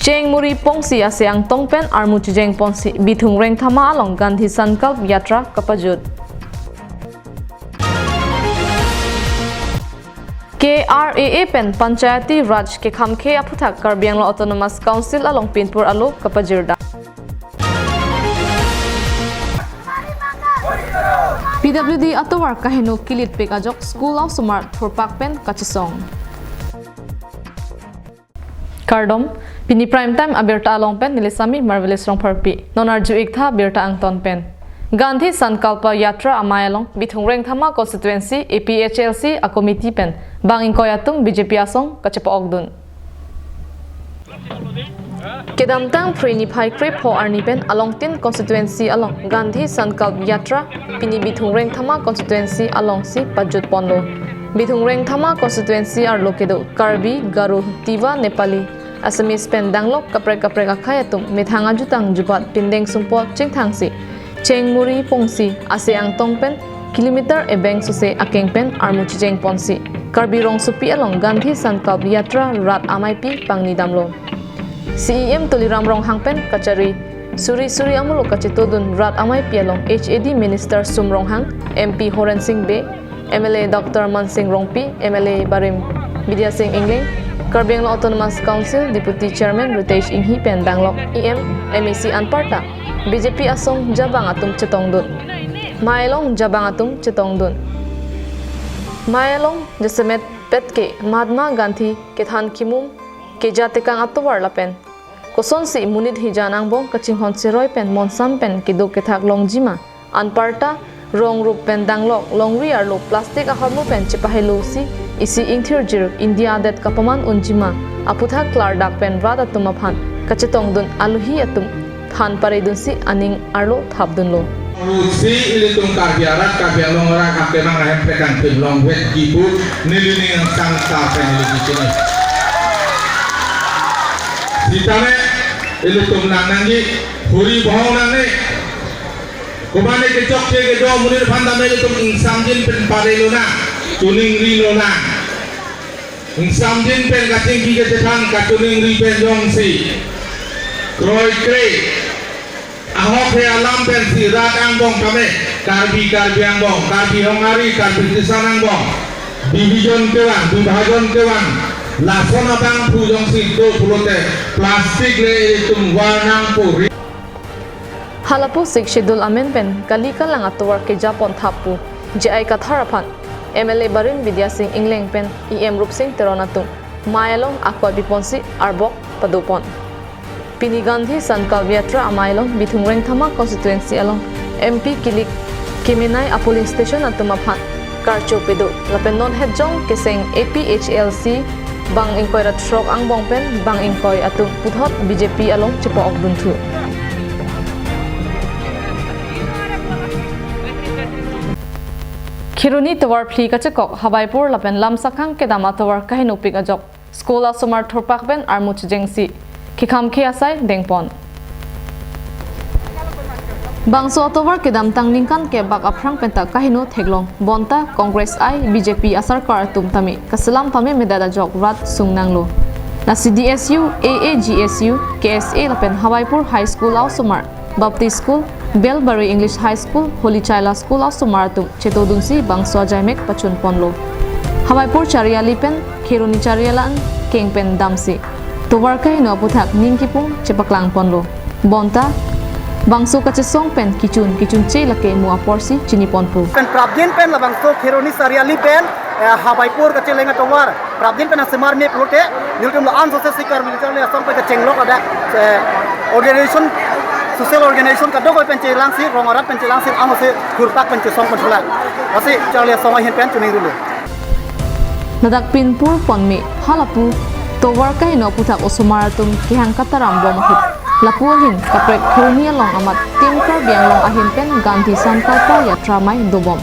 Cheng muri pongsi aseang tongpen armu chujeng pongsi bithung reng thama along Gandhi Sankalp Yatra kapajut. KRAA pen Panchayati Raj ke khamkhe aphuthak Karbi Anglong Autonomous Council along Pinpur alo kapajirda. PWD atowar kahino kilit pekajok school of smart thorpak pen kachisong. Kardom pini prime time abirta along pen nilisami marvelous rong parpi nonarju iktha birta angton pen Gandhi Sankalpa Yatra amayalong bithungreng thama constituency APHLC a committee pen banging koyatung BJP asong kachepa ogdun kedamtang preni phai krep ho arni pen along tin constituency along Gandhi Sankalp Yatra pini bithungreng thama constituency along si pajut ponlo bithungreng thama constituency ar lokedo Karbi Garu Tiva Nepali Assamese pen danglok kapre akhayatum mithanga jutang jubat pindeng sumpo chingthangsi Chengmuri pongsi aseang tongpen kilometer ebeng suse akengpen armu chijeng ponsi Karbi rong supi along Gandhi Sankalp Yatra rat amaipi pangnidamlo CEM tuliram rong hangpen kachari suri amulo kachitodun rat amaipi along HAD Minister Sumrong Hang MP Horen Singh Be MLA Dr. Man Singh Rongpi MLA Barim Vidya Singh Ingling Karbi Anglong Autonomous Council Deputy Chairman Ritesh Inghi pen danglok EM MEC Anparta BJP asong jabang atum chetongdun Mailong jabang atum chetongdun Mailong jesemet petke Mahatma Gandhi kethan kimum ke jatekang atowar lapen koson si munid hijanang bong kachinghon siroi pen monsam pen kido kethak longjima Anparta rong rup pen danglok longri arlo plastic ahormu pen chepahelu si isi ingthirjir India det kapaman unjima aputha klardak pen rada tumaphan kachetongdun aluhi atum than paredun si aning arlo thapdun lo si ilitung karbiarat karbialong ora kapemang hempekan long wet kibu nilini ang sangta pen ilisini ditame ilitung nanangi huri bohong nane kumane kecok ke do munir phandame ilitung ingsamjin pen parelona tuning rilona ingsamjin pen kating ki ke than katuning ri pen jong si kroi kre ahok he alam pen si rat angbong kame karbi angbong karbi hongari karbi tisan angbong division kewan lasona bang pujong si do pulote plastik le itum warnang puri halapu sik schedule amen pen kalika lang atowar ke japon thapu jai katharapan MLA Barim Vidya Singh Ingling pen EM Rup Singh Teronatung Mayalong Akwa Biponsi Arbok Padupon Pini Gandhi Sankalp Yatra Amailong Bithungreng Thama constituency along MP Kilik Kiminai a polling station atumaphan Karcho Pedo lapen non hedjong keseng APHLC bang ingkoy rat shrok ang bongpen bang ingkoy atum puthot BJP along chepo ogduntu Khiruni tawar phli kachekok Hawaipur lapen lamsakhang kedama tawar kahinupik ajok skola sumar thorpak ben armu chijengsi Kikham khe asai dengpon Bangso atowar kedam tangningkan ke bak aprang penta kahino theglong bonta Congress ai BJP asar kar tumtami kasalam pame medada jok rat sungnanglo na CDSU AAGSU KSA lapen Hawaipur High School au sumar Baptist School Belbury English High School Holy Child School au sumar tum chetodungsi bangso jaimek pachun ponlo Hawaipur Chariali pen Khiruni Charialan kengpen damsi Towar kahino aputhak ningkipung chepaklang ponlo bonta bangso kachesong pen kichun che lake mua porsi chini ponpu pen prabdin pen la bangso Khiruni Chariali pen Hawaipur kachelenga towar prabdin pen asemar me plote niltum la an sose sikar military asam pe chenglok ada organization social organization ka dogo pen chelang si rongorat pen chelang si amose kurpak pen chesong pen thula asi charlia soma hin pen chuning dulu nadak pinpur ponmi halapu towar kahino puthak osumaratum kihang kataram bom hit lapuhin kaprek Khiruni along amat tim Karbi Anglong ahin pen Gandhi Sankalpa Yatra mai dobom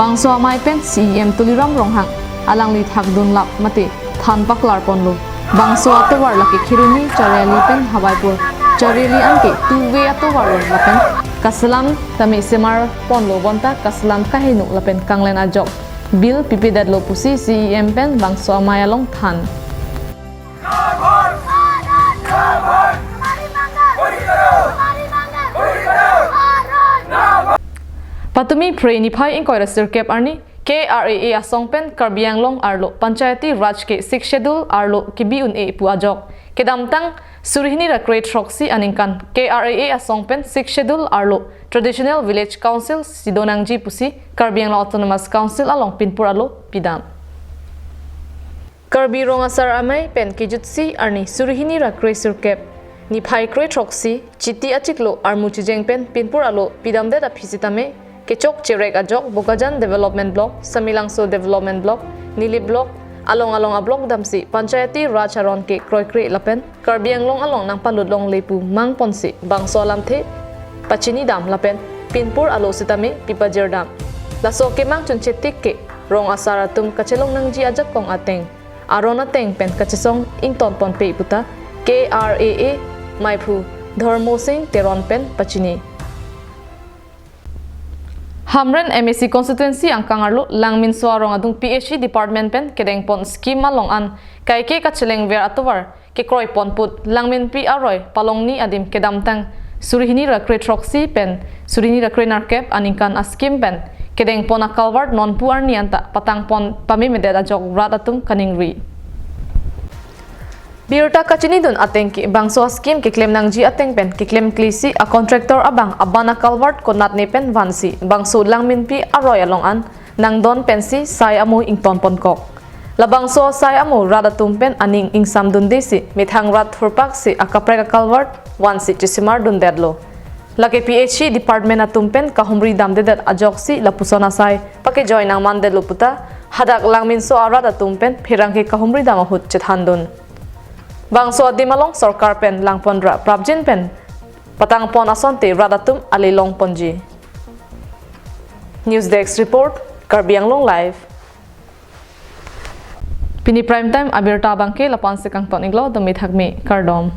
bangso amai pen CEM tuliram ronghang alang li thakdun lap mate than paklar ponlo bangso atowar laki Khiruni Chariali pen Hawaipur Chariali anke tuwe atowar lapen kasalam tami semar ponlo bonta kasalam kahino lapen kanglen ajok bil pipi dadlo pusi CEM pen bangso amai along than Patumi pre ni phai in koira sirkep arni KRAA asong pen Karbi Anglong arlo Panchayati Raj ke 6 schedule arlo kibi un e pu ajok kedamtang surihini ra create roxy aningkan KRAA asong pen 6 schedule arlo Traditional Village Council Sidonangji pusi Karbi Anglong Autonomous Council along pinpur alo pidam Karbi rong asar amai pen kijutsi arni surihini ra create sirkep ni phai create roxy chiti achiklo armu chijeng pen pinpur alo pidam de da phisitame Kechok Chirek Ajok, Bukajan Development Block, Samilangso Development Block, Nili Block, along a block damsi, Panchayati Racharon ke Kroikri Lapen, Karbi Anglong along nang paludlong lepu, Mang Ponsi, Bangso Lamthe, Pachini Dam Lapen, Pinpur alo sitame, Pipajir Dam. Laso ke mang chunchetik ke, rong asaratum kachelong nang ji ajak kong ateng, Arona teng pen kachesong ington pon pe iputa, KRAA, Maipu, Dharmo Singh Teron pen Pachini. Hamren MSC constituency ang kangarlo langmin suarong adung PhD department pen kedeng pon scheme along an kai ke kacheleng ver atowar ke kroi pon put langmin pi aroy palong ni adim kedamtang surihini ra create roxy pen surihini ra create narkep aningkan a scheme pen kedeng pon a calvert non puar ni anta patang pon pamimede da jok rat atum kaningri Birta kachini dun ateng ki bangso scheme ki claim nang ji ateng pen ki claim klisi a contractor abang abana calvert konat ne pen vansi bangso langmin pi aroy along an nang don pensi sai amu ington pon kok labangso sai amu rada tumpen aning ingsam dun desi mithang rat thurpak si akapreka calvert vansi chisimar dun dedlo lake PhD department atumpen kahumri dam dedat ajoksi lapusona sai pake join nang mande luputa hadak langmin so arada tumpen phirang ki kahumri dam hut chethandun Bangso adimalong sarkar pen langpondra prabjin pen patang pon asonte radatum alilong ponji News Desk report Karbi Anglong live Pini prime time abirta bangke lapan sekang ton iglo damit hakmi kardom